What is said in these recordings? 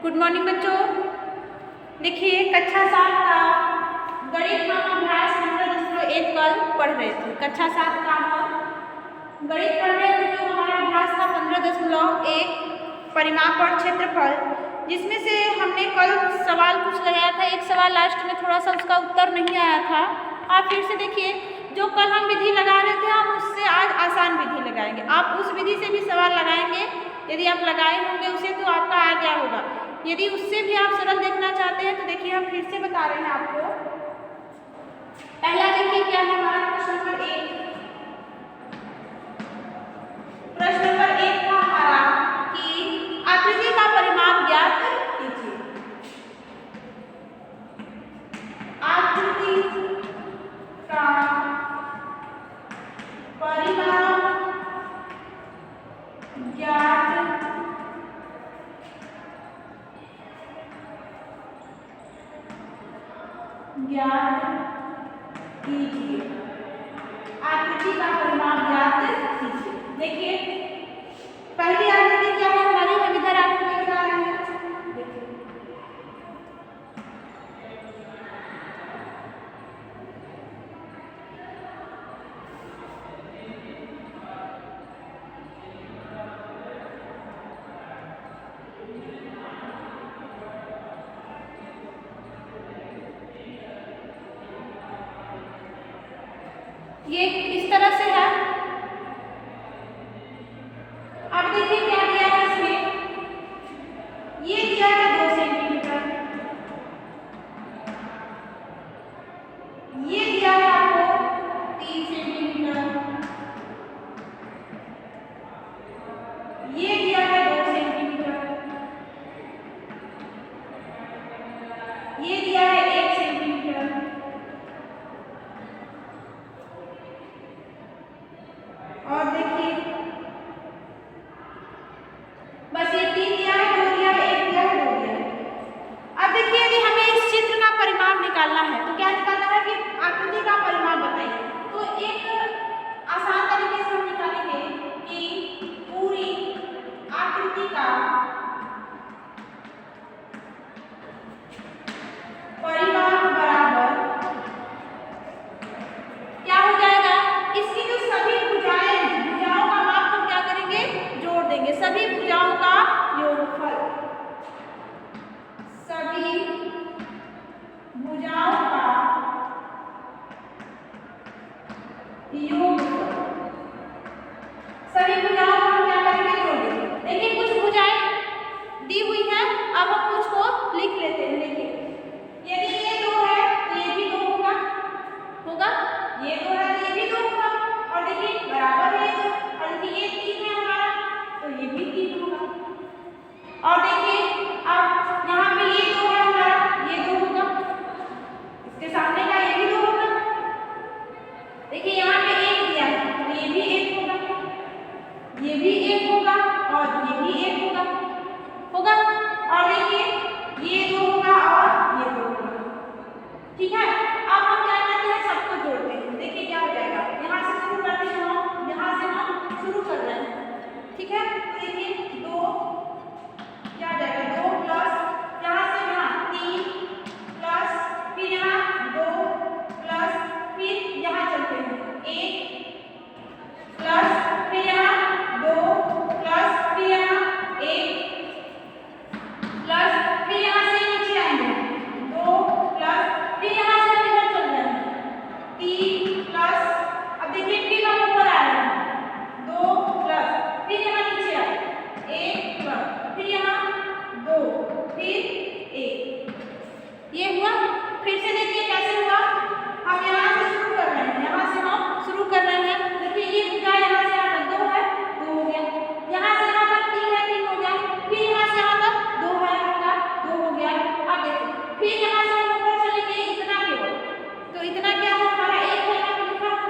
Good morning बच्चों। देखिए कक्षा 7 का गणित हम अभ्यास 15.1 कल पढ़ रहे थे। कक्षा 7 का हम गणित पढ़ रहे थे जो हमारा अभ्यास था 15.1 परिमाप और क्षेत्रफल, जिसमें से हमने कल सवाल कुछ लगाया था। एक सवाल लास्ट में थोड़ा सा उसका उत्तर नहीं आया था। आप फिर से देखिए, जो कल हम विधि लगा रहे थे हम उससे आज आसान विधि लगाएंगे। आप उस विधि से भी सवाल लगाएंगे, यदि आप लगाए होंगे उसे तो आपका आ गया होगा। यदि उससे भी आप सरल देखना चाहते हैं तो देखिए हम फिर से बता रहे हैं आपको। पहला देखिए क्या है हमारा प्रश्न नंबर 1। प्रश्न नंबर 1 था हमारा कि आकृति का परिमाप ज्ञात कीजिए। आकृति का परिमाप ज्ञात कीजिए। आकृति का परिमाप ज्ञात कीजिए। देखिए पहली आकृति क्या है हमारी, हम इधर आकृति बना रहे हैं। ये इस तरह से है। अब देखिए क्या दिया है इसमें, ये दिया है 2 सेंटीमीटर, ये दिया है आपको 3 सेंटीमीटर, ये दिया है 2 सेंटीमीटर, ये दिया है 1 सेंटीमीटर, और देखिए बस ये 3 दिया है, 2 दिया है, 1 दिया है, 2 दिया है। अब देखिए यदि हमें इस चित्र का परिमाप निकालना है तो क्या निकालना है कि आकृति का परिमाप बताइए। तो एक आसान तरीके से हम निकालेंगे कि पूरी आकृति का परिमाप बराबर क्या हो जाएगा, इसकी जो सभी भुजाएं, भुजाओं का माप हम क्या करेंगे, जोड़ देंगे। सभी भुजाओं का योगफल, सभी भुजाओं का योगफल, सभी भुजाओं को हम क्या करेंगे, जोड़ देंगे। देखिए कुछ भुजाएं दी हुई हैं, अब हम कुछ को लिख लेते हैं। देखिए यदि ये 2 है तो ये भी 2 होगा, ये 2 है तो ये भी 2 होगा, और देखिए बराबर है ये 2, और देखिए ये 3 है हमारा तो ये भी 3 होगा, और देखिए अब यहाँ पे ये 2 है हमारा, ये 2 होगा, इसके सामने का ये भी 2 होगा। देखिए यहाँ पे 1 दिया है तो ये भी 1 होगा, ये भी 1 होगा, और ये भी 1 होगा, और देखिए ये 2 होगा और ये 2 होगा। ठीक है, अब हम क्या करते हैं, सबको जोड़ते हैं। देखिए क्या हो जाएगा, यहाँ से शुरू करते हैं हम, यहाँ से हम शुरू कर रहे हैं। ठीक है, तो देखिए 2 क्या हो जाएगा, 2 प्लस यहाँ से यहाँ 3 प्लस फिर यहाँ 2 प्लस फिर यहाँ चलते हैं 1 प्लस फिर यहाँ 2 प्लस फिर यहाँ 1 प्लस फिर यहाँ से नीचे आएंगे 2 प्लस फिर यहाँ से हम इधर चल रहे हैं 3 प्लस, अब देखिए फिर हम ऊपर आ रहे हैं 2 प्लस फिर यहाँ नीचे आए 1 प्लस फिर यहाँ 2 फिर 1, ये हुआ। फिर से देखिए कैसे हुआ, हम यहाँ से शुरू कर रहे हैं, यहाँ से हम शुरू कर रहे हैं। देखिए ये भुजा यहाँ से यहाँ तक 2 है, 2 हो गया, यहाँ से यहाँ तक 3 है, 3 हो गया, फिर यहाँ से यहाँ तक 2 है आपका, 2 हो गया। अब देखिए फिर यहाँ से हम ऊपर चलेंगे इतना केवल, तो इतना क्या है हमारा 1 है, यहाँ पे लिखा है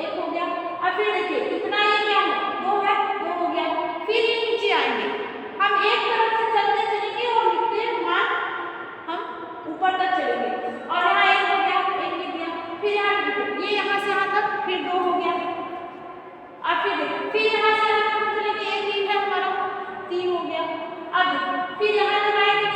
1 हो गया। अब फिर देखिए इतना ये क्या है 2 है, 2 हो गया, फिर ये नीचे आएंगे, हम एक तरफ से चलते चलेंगे और लिखते हैं मान हम ऊपर तक चलेंगे, और यहाँ 1 हो गया, 1 लिख दिया, फिर यहाँ देखिए ये यहाँ से यहाँ तक फिर 2 हो गया, और फिर देखिए फिर यहाँ से यहाँ तक चलेंगे 1 3 है हमारा, 3 हो गया। अब देखिए फिर यहाँ तक आएंगे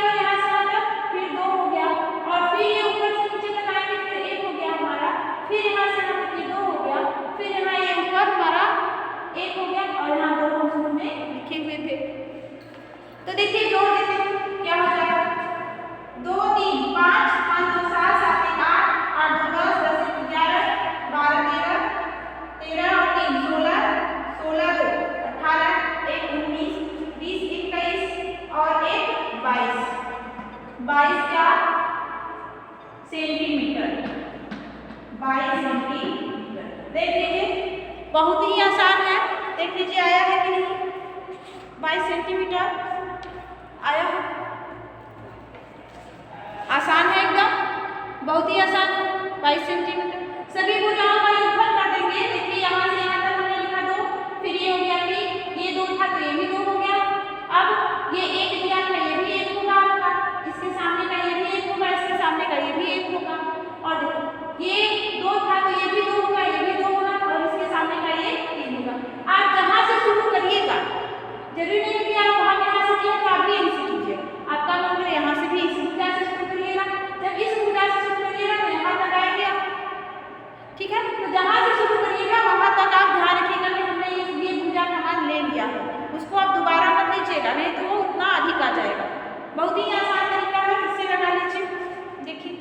22 क्या सेंटीमीटर, 22 सेंटीमीटर। देख लीजिए बहुत ही आसान है, देख लीजिए आया है कि नहीं, 22 सेंटीमीटर आया है, आसान है एकदम, बहुत ही आसान है 22 सेंटीमीटर। सभी भुजाओं का योगफल कर देंगे। देखिए यहाँ से यहाँ तक हमने लिखा 2, फिर ये हो गया 3, ये 2 था तो ये भी 2 हो गया। अब ये 1 दिया था, ये भी 1 होगा आपका, इसके सामने का ये भी 1 होगा, इसके सामने का ये भी 1 होगा। और देखो ये 2 था तो ये भी 2 होगा, ये भी 2 होगा, और इसके सामने का ये 3 होगा। आप जहाँ से शुरू करिएगा, जरूरी नहीं कि आप वहाँ यहाँ से किए तो आप भी यहीं से कीजिए, आपका मन करे यहाँ से भी इस भुजा से शुरू करिएगा, जब इस भुजा से शुरू करिएगा तो यहाँ तक आएंगे आप, ठीक है। तो जहाँ से शुरू करिएगा वहाँ तक आप ध्यान रखिएगा कि हमने ये भुजा कमान ले लिया है, उसको आप दोबारा मत लीजिएगा, नहीं तो वो उतना अधिक आ जाएगा। बहुत ही आसान तरीका है, इससे लगा लीजिए। देखिए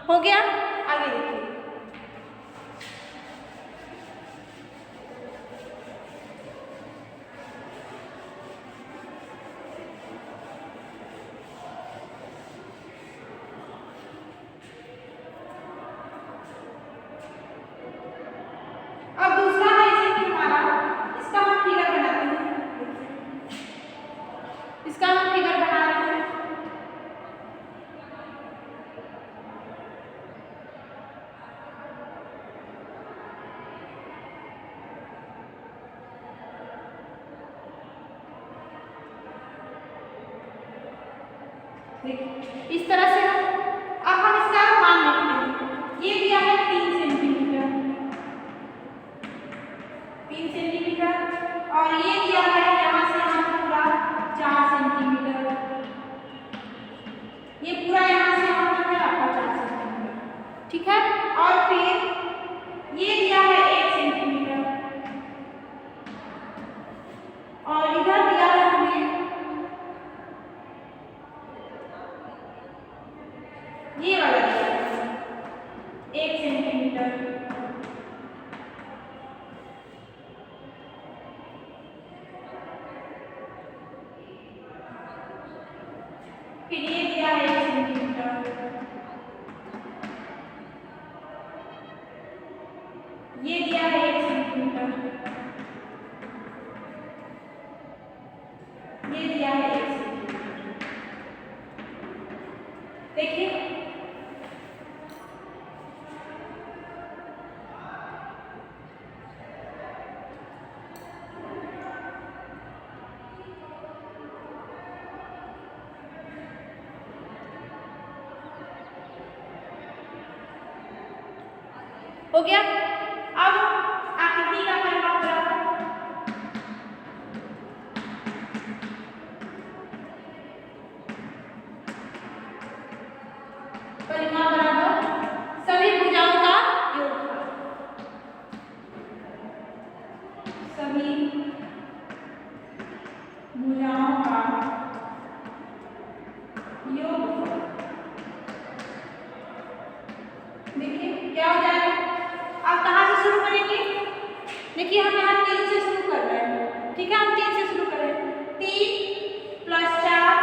हो गया, आगे देखिए। अब दूसरा है इसे कि हमारा, इसका हम फिगर बनाते हैं, इसका हम फिगर बना रहे हैं। देखिए इस तरह से अब हम इसका मान लिखते हैं। ये दिया है 3 सेंटीमीटर, 3 सेंटीमीटर, और ये दिया है यहाँ से यहाँ तक पूरा 4 सेंटीमीटर, ये पूरा यहाँ से यहाँ तक है आपका 4 सेंटीमीटर, ठीक है। और फिर ये दिया है 1 सेंटीमीटर, और इधर दिया है हमें ये वाला दिया है 1 सेंटीमीटर, फिर ये दिया है 1 सेंटीमीटर, ये दिया है 1 सेंटीमीटर, ये दिया है 1 सेंटीमीटर। देखिए हो गया। अब आकृति का परिमाप बराबर, परिमाप बराबर सभी भुजाओं का योगफल, सभी भुजाओं का योगफल। देखिए क्या हो जाएगा, आप कहाँ से शुरू करेंगे, देखिए हम यहाँ 3 से शुरू कर रहे हैं, ठीक है, हम 3 से शुरू कर रहे हैं। 3 + 4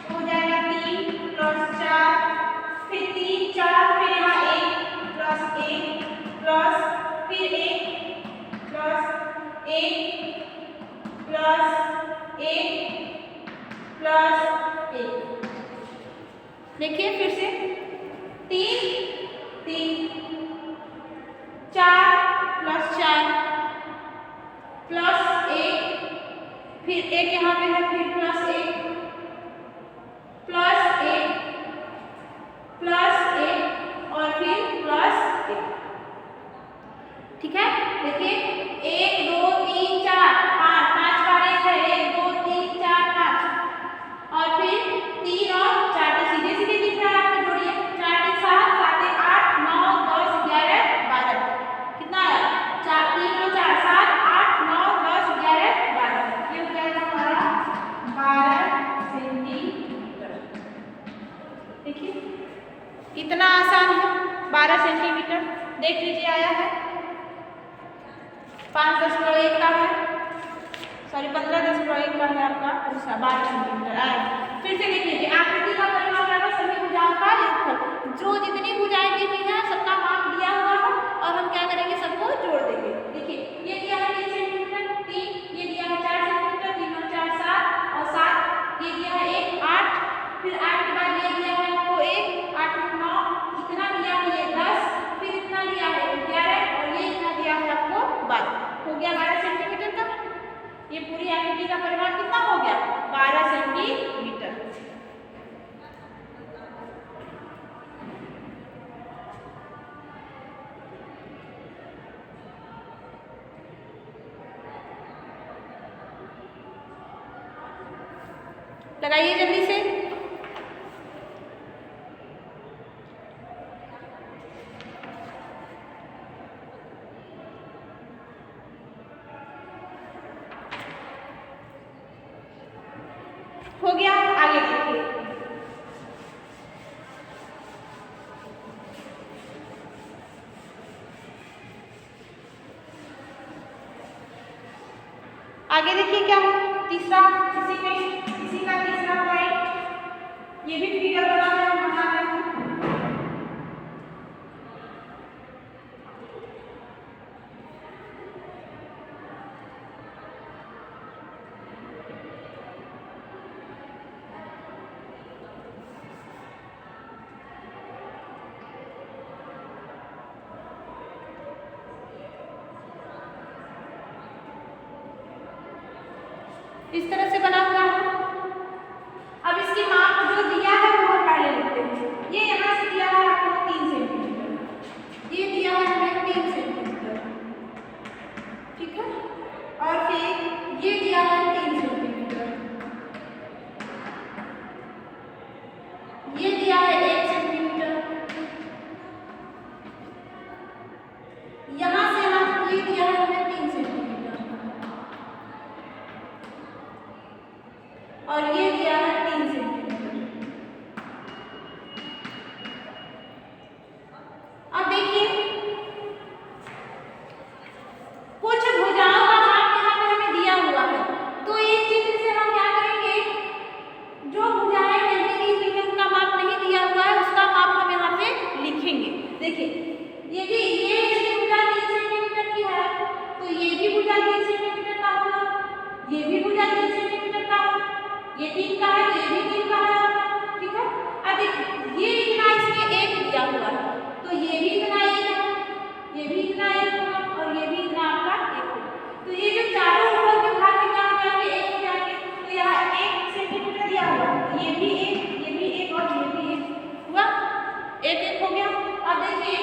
हो जाएगा, 3 + 4, फिर 3 4, फिर यहाँ 1 + 1 प्लस फिर 1 + 1 + 1 + 1। देखिए फिर से 3 3 4 + 4 +1, फिर 1 यहाँ पे है, फिर +1 +1 और फिर +1, ठीक है। देखिए 1 2 3 4 5 5 बार 1 है, 1 2 3 4 5 और फिर 3 और 4 तो सीधे सीधे दिख रहा है, आपको जोड़िए 4 3 7 7 1 8 9 10 11 12, कितना आया 4 3 और 4 7 8 9 10 सेंटीमीटर देख लीजिए आया है। 5.1 का है, सॉरी 15.1 का है आपका दूसरा 12 सेंटीमीटर आया। फिर से देख लीजिए आकृति का परिमाप बराबर सभी भुजाओं का योगफल। जो जितनी भुजाएं दी हुई हैं सबका माप दिया हुआ है और हम क्या करेंगे सबको जोड़ देंगे। देखिए ये दिया है 3 सेंटीमीटर, 3 ये दिया है 4 सेंटीमीटर, 3 और 4 7 और 7 ये दिया है 1 8, फिर 8 के बाद ये दिया है आपको 1 8 9 इतना दिया है ये 10, फिर इतना दिया है 11 और ये इतना दिया है आपको 12। हो गया 12 सेंटीमीटर का। ये पूरी आकृति का परिमाप कितना हो गया 12 सेंटीमीटर। लगाइए जल्दी से। हो गया, आगे देखिए। आगे देखिए क्या है तीसरा, इसी का तीसरा पॉइंट। ये भी फिगर बना है बना रहे हैं। इस तरह से बना हुआ है। अब इसकी माप जो दिया है वो हम पहले लिखते हैं। ये यहाँ से दिया है आपको 3 सेंटीमीटर, ये दिया है हमें 3 सेंटीमीटर, ठीक है। और फिर ये दिया है 3 सेंटीमीटर, ये दिया है 1 सेंटीमीटर, यहाँ से हम ये दिया है हमें 3 सेंटीमीटर और ये दिया है 3 सेंटीमीटर। अब देखिए कुछ भुजाओं का माप यहाँ पे हमें दिया हुआ है, तो इस चित्र से हम क्या करेंगे, जो भुजाएं नहीं दी हुई है उनका माप नहीं दिया हुआ है उसका माप हम यहाँ पे लिखेंगे। देखिए यदि ये भुजा 3 सेंटीमीटर की है तो ये भी भुजा 3 सेंटीमीटर का होगा, ये भी भुजा 3 सेंटीमीटर का है, ये 3 का है तो ये भी 3 का है, ठीक है। अब देखिए ये इतना इसमें 1 दिया हुआ है तो ये भी इतना 1 है, ये भी इतना 1 होगा और ये भी इतना आपका 1 होगा। तो ये जो चारों ऊपर के भाग में क्या हो जाएंगे 1 हो जाएंगे। तो यहाँ 1 सेंटीमीटर दिया हुआ है तो ये भी 1, ये भी 1 और ये भी 1 हुआ, 1 1 हो गया। अब देखिए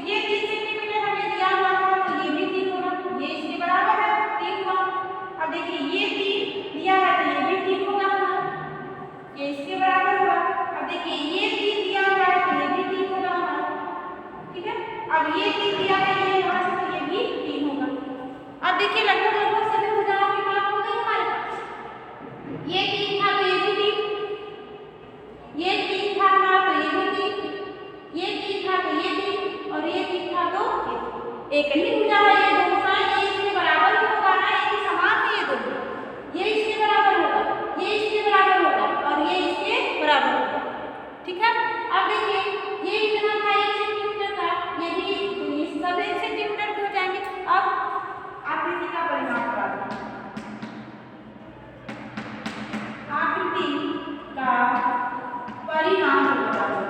ये 3 सेंटीमीटर हमें दिया हुआ था तो ये भी 3 होगा, ये इसके बराबर है 3 हुआ। अब देखिए ये 3 दिया है तो ये भी 3 होगा, ये इसके बराबर होगा। अब देखिए ये 3 दिया हुआ है तो ये भी 3 होगा, ठीक है। अब ये 3 दिया है ये यहाँ से तो ये भी 3 होगा। अब देखिए लगभग लगभग सभी भुजाओं की माप हो गई हमारे पास। ये 3 था तो ये भी 3, ये 3 था हमारा तो ये भी 3, ये 3 था तो ये 3 और ये 3 था तो ये। एक ही भुजा है ये दोनों का, ये इसके बराबर ही होगा ना, एक ही समान है ये दोनों, ये इसके बराबर होगा, ये इसके बराबर होगा और ये इसके बराबर होगा, ठीक है। अब देखिए ये इतना था 1 सेंटीमीटर का, ये भी तो ये सब 1 सेंटीमीटर के हो जाएंगे। अब आकृति का परिमाप बता दो, आकृति का परिमाप बता दो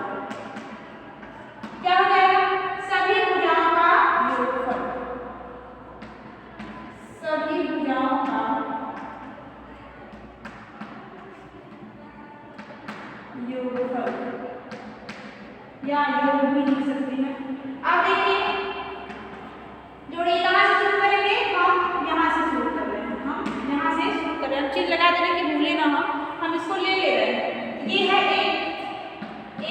क्या हो जाएगा, सभी भुजाओं का योगफल, सभी भुजाओं का योगफल या योग भी लिख सकते हैं। अब देखिए जोड़िए कहाँ से शुरू करेंगे, हम यहाँ से शुरू कर रहे हैं, हम यहाँ से शुरू कर रहे हैं। चीज लगा देने की भूले ना हम इसको ले रहे हैं। ये है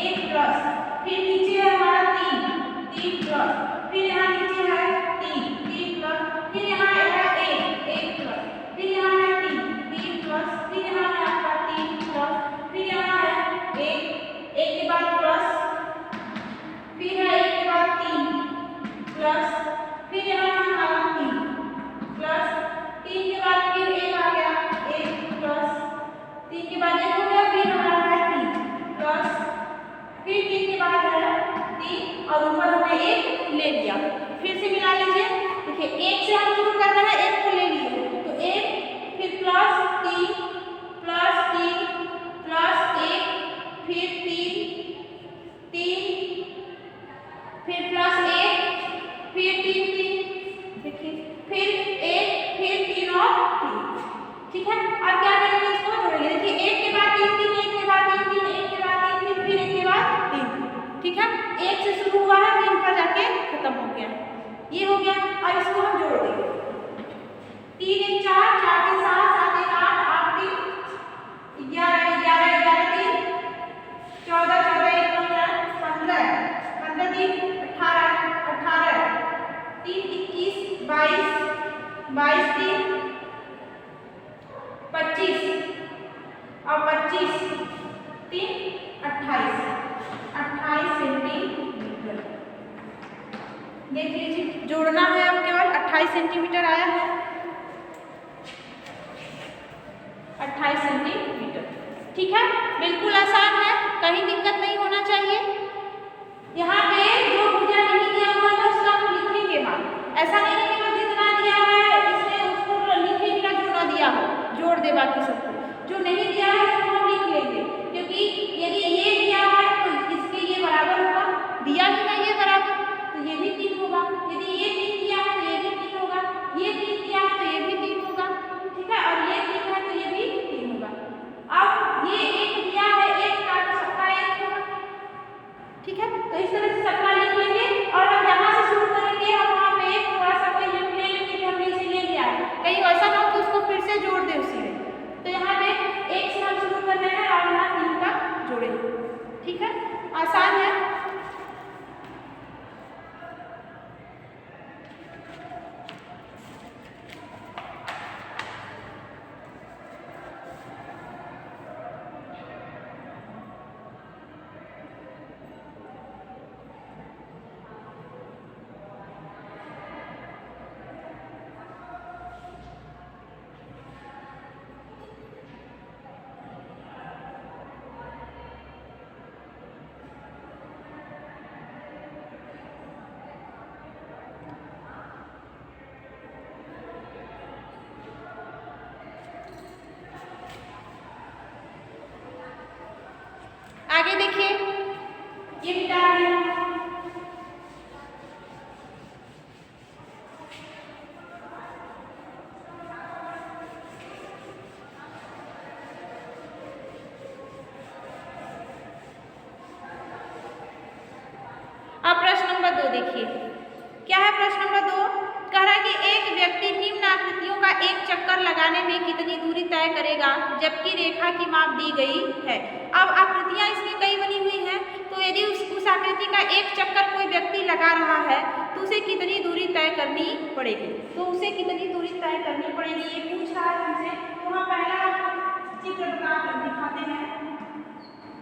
1 प्लस, फिर नीचे है हमारा 3 प्लस, फिर यहाँ नीचे है 3 प्लस, फिर यहाँ है 1 प्लस, फिर यहाँ है 3 प्लस, फिर यहाँ है आपका 3 प्लस, फिर यहाँ है 1 के बाद प्लस, फिर है 1 के बाद 3 ठीक है। अब क्या करेंगे, इसको जोड़ेंगे। देखिए एक के बाद तीन तीन, एक के बाद तीन तीन, एक के बाद तीन तीन, फिर एक के बाद तीन। ठीक है, एक से शुरू हुआ है, तीन पर जाके खत्म हो गया। ये हो गया। अब इसको हम जोड़ देंगे। तीन एक चार, चार तीन सात, सात एक आठ, आठ तीन 11, 11 11 तीन 14, 14 एक 15, 15, 15 तीन 18, 18 तीन 21, 22, 22 तीन 25 और 25 तीन 28, 28 सेंटीमीटर। देख लीजिए, जोड़ना है अब केवल 28 सेंटीमीटर आया है, 28 सेंटीमीटर। ठीक है, बिल्कुल आसान है, कहीं दिक्कत नहीं होना चाहिए। यहाँ पे जो भुजा नहीं दिया हुआ था उसका हम लिखेंगे बाद। ऐसा नहीं है कि जितना दिया है इसमें उसको लिखेंगे ना, जो ना दिया हो जोड़ दे बाकी सबको। जो नहीं दिया है उसको हम लिख लेंगे, क्योंकि यदि ये दिया है तो इसके ये बराबर होगा, दिया ही ना ये बराबर, तो ये भी 3 होगा। यदि ये 3 दिया है तो ये भी 3 होगा, ये 3 दिया है तो ये भी 3 होगा। ठीक है, और ये 3 है तो ये भी 3 होगा। अब ये एक दिया है, एक का तो सबका एक होगा। ठीक है, तो इस तरह से सबका लिख लेंगे। और हम जहाँ से शुरू करेंगे हम वहाँ पे एक थोड़ा सा कोई लिख ले लेंगे कि हमने इसे ले लिया है, कहीं ऐसा ना हो कि उसको फिर से जोड़ दे उसी में। तो यहाँ पे एक से हम शुरू कर रहे हैं और यहाँ 3 का जोड़ेंगे। ठीक है, आसान है। आगे देखिए, ये मिटा दिया। अब प्रश्न नंबर 2 देखिए, क्या है प्रश्न नंबर 2? कह रहा है कि एक व्यक्ति निम्न आकृतियों का एक चक्कर लगाने में कितनी दूरी तय करेगा जबकि रेखा की माप दी गई है। अब आकृतियां इसमें कई बनी हुई हैं, तो यदि उस आकृति का एक चक्कर कोई व्यक्ति लगा रहा है तो उसे कितनी दूरी तय करनी पड़ेगी। तो उसे कितनी दूरी तय करनी पड़ेगी ये पूछ रहा है हमसे। तो हम पहला चित्र बनाकर दिखाते हैं।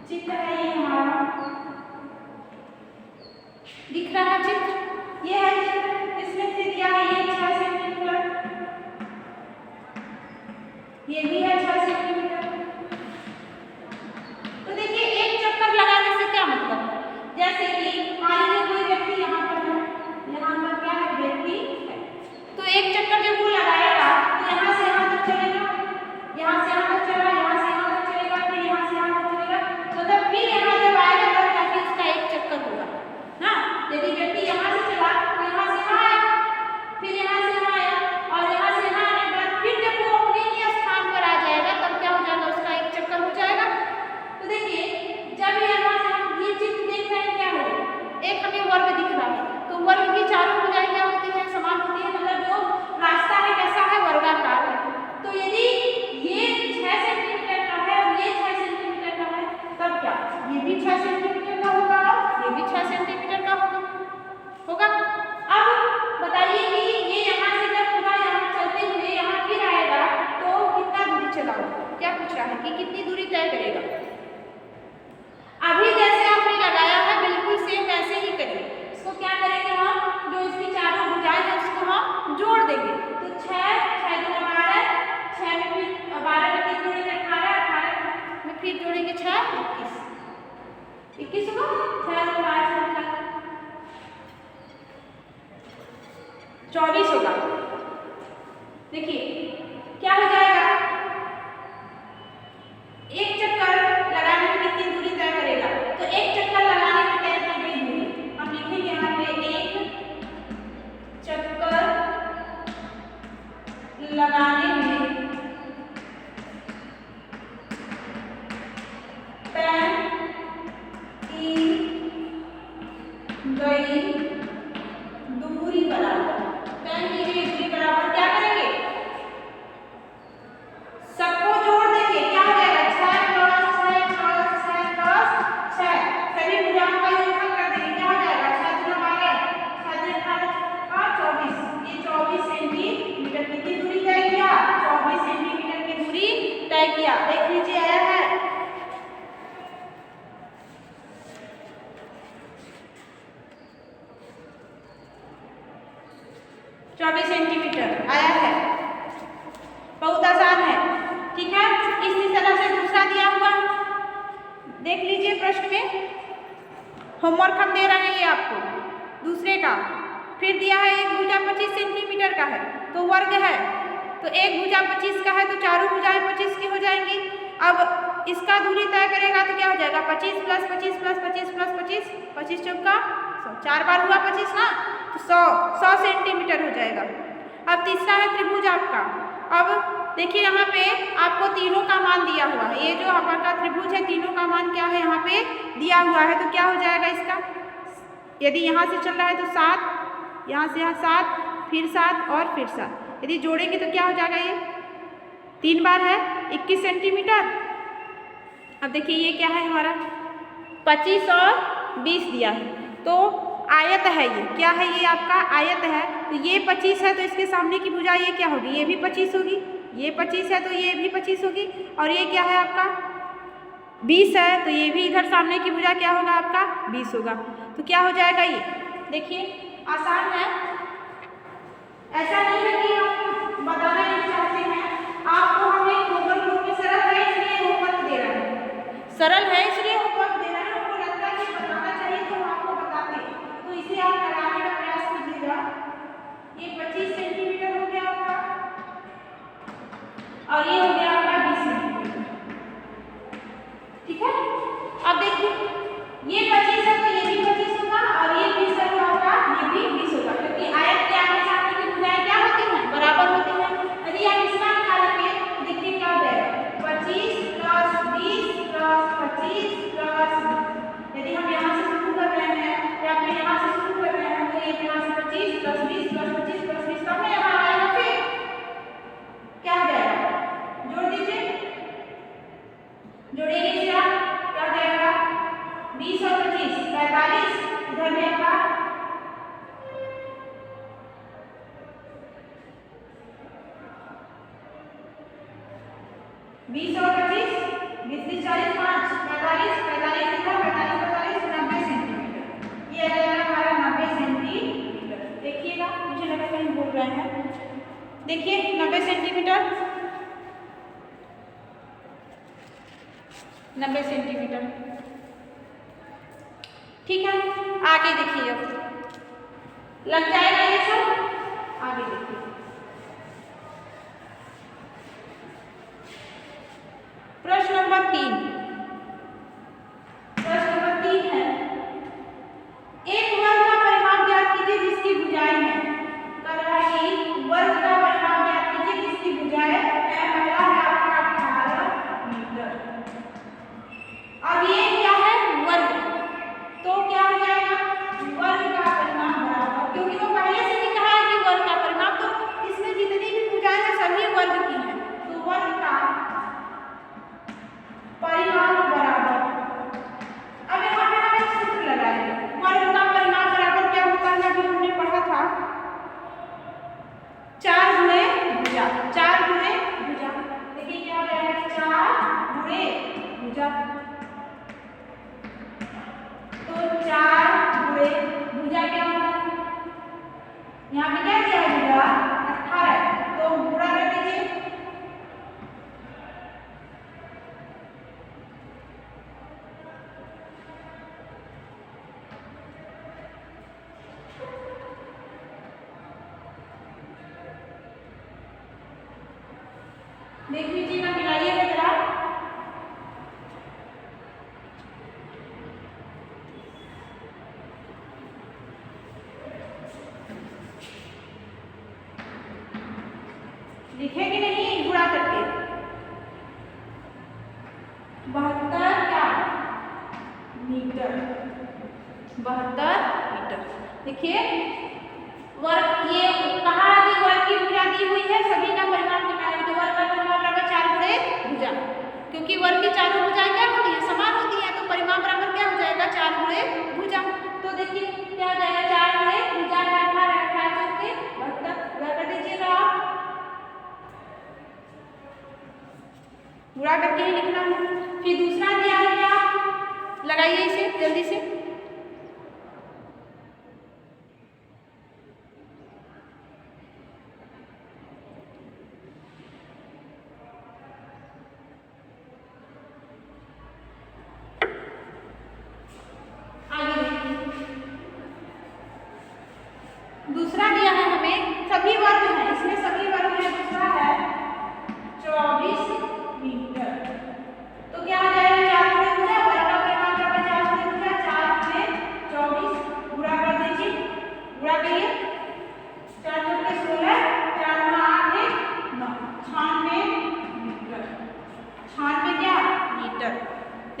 चित्र है ये हमारा, दिख रहा है चित्र, ये है चित्र। इसमें से दिया है ये 6 सेंटीमीटर, ये भी है 6 सेंटीमीटर। तो देखिए एक चक्कर लगाने से क्या मतलब है, जैसे कि मान लीजिए कोई व्यक्ति यहाँ पर है, यहाँ पर क्या है व्यक्ति है, तो एक चक्कर जब वो लगाएगा तो यहाँ से यहाँ तक चलेगा, यहाँ से यहाँ तक चला, यहाँ से यहाँ तक चलेगा, फिर यहाँ से यहाँ तक चलेगा, मतलब फिर यहाँ जब आएगा तब जाके उसका एक चक्कर होगा ना। यदि व्यक्ति यहाँ से चला तो यहाँ से यहाँ आया, फिर यहाँ से यहाँ आया, और यहाँ से यहाँ आने के बाद फिर जब वो अपने ही स्थान पर आ जाएगा तब क्या हो जाएगा, उसका एक चक्कर हो जाएगा। तो देखिए जब यहाँ से हम ये चित्र देख रहे हैं क्या हो, एक हमें वर्ग दिख रहा है, तो वर्ग की चारों भुजाएं क्या होती है, समान होती है, मतलब जो रास्ता है कैसा है, वर्गाकार है। तो यदि ये 6 सेंटीमीटर का है और ये 6 सेंटीमीटर का है, तब क्या ये भी 6 सेंटीमीटर का होगा और ये भी 6 सेंटीमीटर का होगा। अब बताइए कि ये यहाँ से जब पूरा यहाँ चलते हुए यहाँ फिर आएगा तो कितना दूरी चला होगा, क्या पूछ रहा है कि कितनी दूरी तय करेगा। अभी जैसे आपने लगाया है बिल्कुल सेम वैसे ही करिए। इसको क्या करेंगे हम, जो इसकी चारों भुजाएं हैं उसको हम जोड़ देंगे। तो 6 6 दूनी 12, 6 में फिर 12 में 3 जोड़ेंगे 18, 18 में फिर जोड़ेंगे 6 21, 21 होगा, 6 और 5 24 होगा। देखिए क्या हो जाएगा, एक चक्कर लगाने में कितनी दूरी तय करेगा, तो एक चक्कर लगाने में तय की गई दूरी हम लिखेंगे यहाँ पे, एक चक्कर लगाने में सेंटीमीटर आया है, बहुत आसान है। ठीक है, इसी तरह से दूसरा दिया हुआ देख लीजिए प्रश्न में, होमवर्क हम दे रहे हैं ये आपको दूसरे का। फिर दिया है एक भुजा 25 सेंटीमीटर का है तो वर्ग है, तो एक भुजा 25 का है तो चारों भुजाएं 25 की हो जाएंगी। अब इसका दूरी तय करेगा तो क्या हो जाएगा 25 प्लस 25 प्लस 25 प्लस 25, 25 चौका 100, 4 बार हुआ 25 ना, तो 100 सेंटीमीटर हो जाएगा। अब तीसरा है त्रिभुज आपका। अब देखिए यहाँ पे आपको तीनों का मान दिया हुआ है, ये जो आपका त्रिभुज है तीनों का मान क्या है यहाँ पे दिया हुआ है, तो क्या हो जाएगा इसका, यदि यहाँ से चल रहा है तो 7, यहाँ से यहाँ 7, फिर 7 और फिर 7, यदि जोड़ेंगे तो क्या हो जाएगा, ये 3 बार है 21 सेंटीमीटर। अब देखिए ये क्या है हमारा 25 और 20 दिया है, तो आयत है, ये क्या है, ये आपका आयत है, तो ये 25 है तो इसके सामने की भुजा ये क्या होगी, ये भी 25 होगी, ये 25 है तो ये भी 25 होगी, और ये क्या है आपका 20 है तो ये भी इधर सामने की भुजा क्या होगा आपका 20 होगा, तो क्या हो जाएगा ये, देखिए आसान है, ऐसा नहीं है कि हम बताना नहीं चाहते हैं आपको, हमें होमवर्क ग्रुप में सरल है इसलिए होमवर्क दे रहे हैं, सरल है इसलिए होमवर्क दे रहे हैं, हमको लगता है कि बताना चाहिए तो हम आपको बताते हैं, तो इसे आप लगाने का प्रयास कीजिएगा। ये 25 सेंटीमीटर हो गया आपका और ये हो गया आपका 20 सेंटीमीटर। ठीक है, अब देखिए ये 25 है तो ये भी 25 होगा और ये 20 है तो आपका ये भी 20 होगा, क्योंकि आयत के आगे सामने की भुजाएं क्या होती हैं, बराबर होती हैं। यदि आप इसका निकालेंगे देखिए क्या हो जाएगा 25 प्लस 20 प्लस 25 प्लस, यदि हम यहाँ से शुरू कर रहे हैं या फिर यहाँ से शुरू कर रहे हैं तो ये यहाँ से 25 प्लस 20 प्लस 25 प्लस 20 कब में यहाँ आएगा, फिर क्या हो जाएगा, जोड़ दीजिए, जोड़ेंगे इसे आप क्या हो जाएगा 20 और 25 45, इधर में आपका 20 और 25 20 40 5 45 45 इधर 45 45 90 सेंटीमीटर, ये आ जाएगा हमारा 90 सेंटीमीटर। देखिएगा मुझे लगा कहीं बोल रहे हैं, देखिए 90 सेंटीमीटर, 90 सेंटीमीटर। ठीक है, आगे देखिए अब लग जाएगा ये सब, आगे देखिए प्रश्न नंबर 3। प्रश्न नंबर 3 है, एक वर्ग का परिमाप ज्ञात कीजिए जिसकी भुजाएं हैं, कर रहा है कि वर्ग का परिमाप ज्ञात कीजिए जिसकी भुजाएं है, पहला है आपका 18 मीटर। अब ये क्या है वर्ग, तो क्या हो जाएगा वर्ग का परिमाप बराबर, क्योंकि वो पहले से ही कहा है कि वर्ग का परिमाप, तो इसमें जितनी भी भुजाएं हैं सभी वर्ग की हैं, तो वर्ग का परिमाप बराबर, अब यहाँ पे हम एक सूत्र लगाएंगे, वर्ग का परिमाप बराबर क्या होता है, अभी हमने पढ़ा था 4 गुणे भुजा, 4 गुणे भुजा, देखिए क्या हो जाएगा 4 गुणे भुजा, तो 4 गुणे भुजा क्या होता है, यहाँ पे क्या दिया है भुजा 18, तो गुणा कर दीजिए, देख लीजिएगा मिलाइएगा जरा, लिखे कि नहीं गुणा करके 72 क्या मीटर, 72 मीटर। देखिए वर्ग ये कहा कि वर्ग की भुजा दी हुई है, सभी का परिमाप निकालें, तो वर्ग का परिमाप बराबर 4 गुणे भुजा, क्योंकि वर्ग की चारों भुजाएं क्या होती है समान होती है, तो परिमाप बराबर क्या हो जाएगा 4 गुणे भुजा, तो देखिए क्या हो जाएगा 4 गुणे भुजा 18 18 चौके 72, गुणा कर दीजिएगा आप, गुणा करके ही लिखना है। फिर दूसरा दिया है क्या, लगाइए इसे जल्दी से,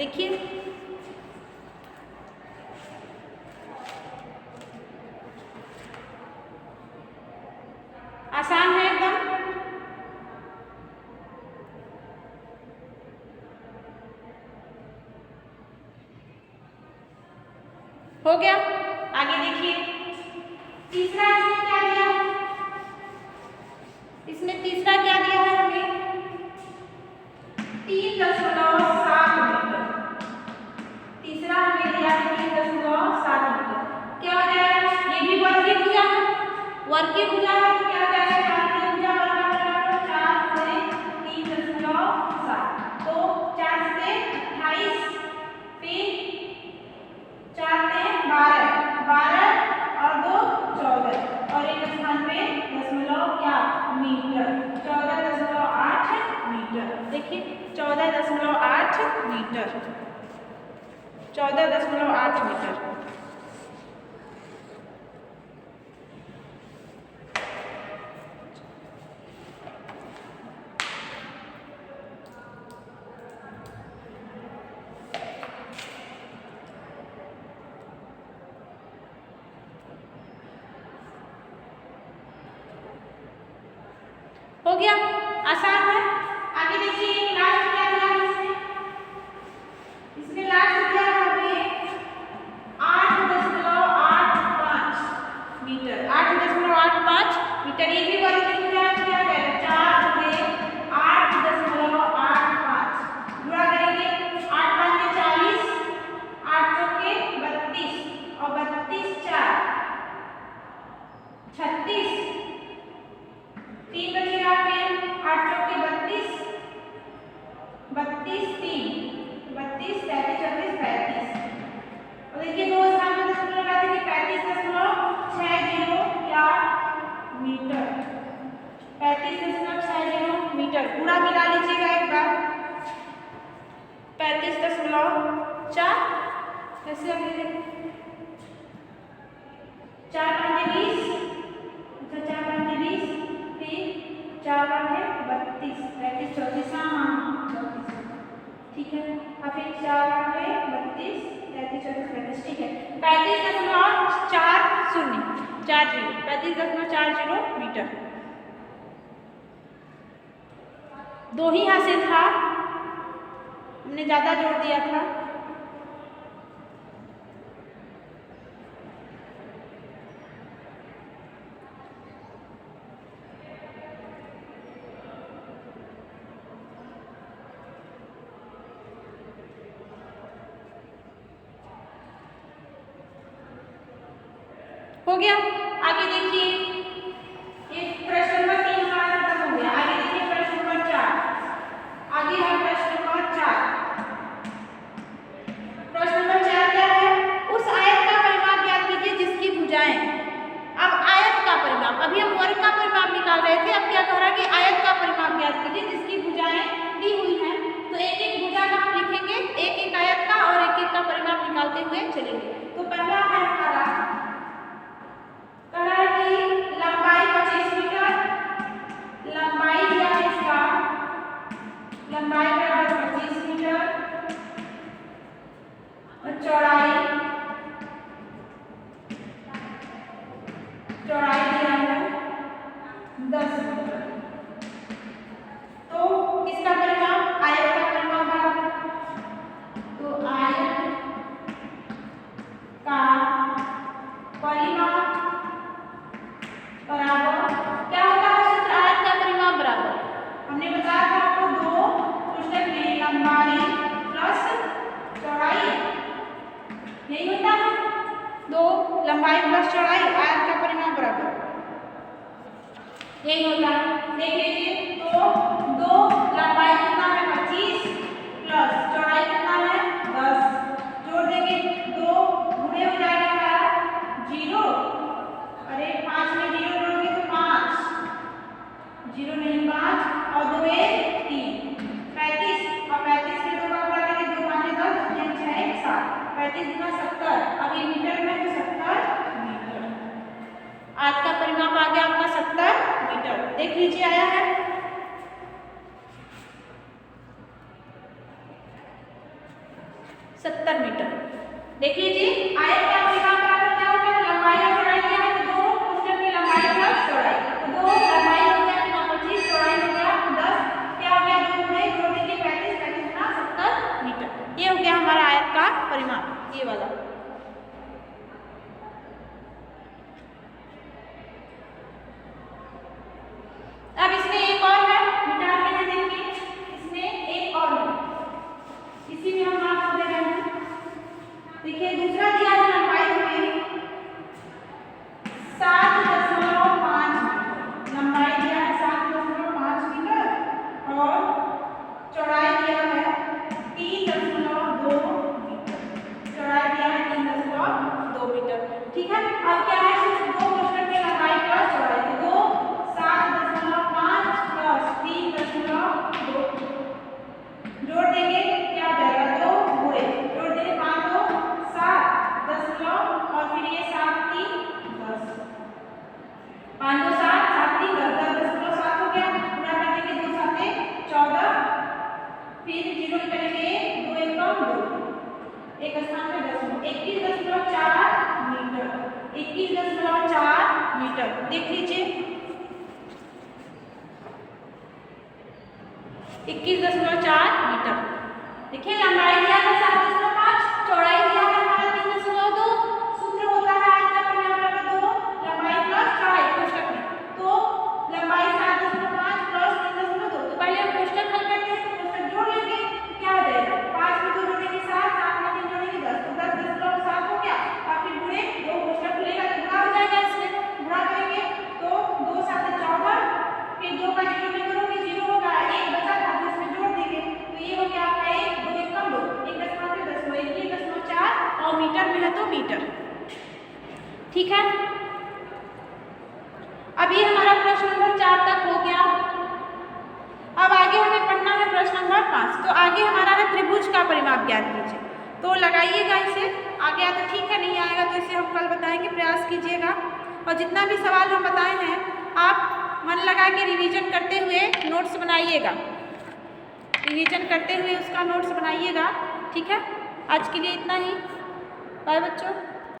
देखिए आसान है एकदम। हो गया। आगे देखिए तीसरा इसमें क्या दिया, इसमें तीसरा क्या दिया है हमें 3.7 मीटर। तीसरा हमें दिया है 3.7 मीटर। क्या हो जाएगा, ये भी वर्ग की भुजा है, वर्ग की भुजा है तो क्या हो जाएगा 4 की भुजा बराबर 4 गुणे 3.7 तो 4 से 28 फिर 4 से 12 और 2 14 और एक स्थान पे दशमलव क्या मीटर 14.8 मीटर। देखिए 14.8 मीटर 14.8 मीटर। हो गया, आसान है। आगे देखिए लास्ट क्या दिया है इसमें, इसमें लास्ट दिया है हमें 8.85 मीटर 8.85 मीटर। ये भी वर्ग की भुजा है, क्या करें 4 गुणे 8.85 गुणा करेंगे 8 5 में 40 8 चौके 32 और 32 4 36 3 बचेगा फिर 8 चौके 32 32 3 32 33 34 35 और देखिए दो स्थान पर दशमलव लगा देंगे 35.60 क्या मीटर 35.60 मीटर। पूरा मिला लीजिएगा एक बार 35.4 कैसे लग रही 4 5 20 4 5 20 फिर 4 5 32 35 34 हाँ 34 ठीक है। अब फिर 4 5 32 33 34 35 ठीक है 35.40 मीटर। दो ही हासिल था, हमने ज्यादा जोड़ दिया था। हो गया। आगे देखिए ये प्रश्न नंबर 3 का खत्म हो गया। आगे देखिए प्रश्न नंबर 4। आगे है प्रश्न नंबर 4। प्रश्न नंबर 4 क्या है, उस आयत का परिमाप ज्ञात कीजिए जिसकी भुजाएं। अब आयत का परिमाप, अभी हम वर्ग का परिमाप निकाल रहे थे, अब क्या कह रहा है कि आयत का परिमाप ज्ञात कीजिए जिसकी भुजाएं दी हुई हैं। तो एक एक भुजा का हम लिखेंगे, एक एक आयत का और एक एक का परिमाप निकालते हुए चलेंगे। तो पहला है हमारा की लंबाई 25 मीटर, लंबाई दिया है इसका, लंबाई बराबर 25 मीटर और चौड़ाई दिया है 10 मीटर। तो किसका परिमाप, आयत का परिमाप बराबर, तो आयत का परिमाप बराबर क्या होता है सूत्र, आयत का परिमाप बराबर हमने बताया था आपको दो पुस्तक में लंबाई प्लस चौड़ाई, यही होता है दो लंबाई प्लस चौड़ाई आयत का परिमाप बराबर यही होता है। देख लीजिए तो दो लंबाई कितना है 25 प्लस चौड़ाई कितना है 10 जोड़ देंगे, दो गुणे हो जाएगा 0, अरे 5 में 0 जोड़ोगे तो 5 0 नहीं 5 और 2 3 35 और 35 में 2 का गुणा करेंगे 2 5 10 3 6 7 35 गुना 70 अब ये मीटर में तो 70 मीटर। आज का परिमाप आ गया आपका 70 मीटर। देख लीजिए आया है। मीटर। देख लीजिए 21.4 मीटर। देखिए लंबाई दिया था 7.5, चौड़ाई दिया है हमारा 3.2। सूत्र होता है आज का परिमाप का 2 लंबाई प्लस चौड़ाई कोष्ठक में। तो लंबाई 7.5 प्लस 3.2। तो पहले हम कोष्ठक हल करते हैं, तो कोष्ठक जोड़ लेंगे तो क्या हो जाएगा 5 में 2 जोड़ेंगे 7, 7 में 3 जोड़ेंगे 10, तो 10.7 हो गया। और फिर गुणे 2 कोष्ठक खुलेगा तो गुणा हो जाएगा, इसमें गुणा करेंगे तो 2 7 14, फिर 2 का 0 में करोगे 0 होगा, 1 बचा था तो इसमें जोड़ देंगे तो ये हो गया आपका 1 2 1 कम 2 1.4 और मीटर में है तो मीटर। ठीक है, अब ये हमारा प्रश्न नंबर 4 तक हो गया। अब आगे हमें पढ़ना है प्रश्न नंबर 5। तो आगे हमारा है त्रिभुज का परिमाप ज्ञात कीजिए। तो लगाइएगा इसे, आगे आया तो ठीक है, नहीं आएगा तो इसे हम कल बताएंगे, प्रयास कीजिएगा। और जितना भी सवाल हम बताए हैं आप मन लगा के रिवीजन करते हुए नोट्स बनाइएगा, रिवीजन करते हुए उसका नोट्स बनाइएगा। ठीक है, आज के लिए इतना ही। बाय बच्चों।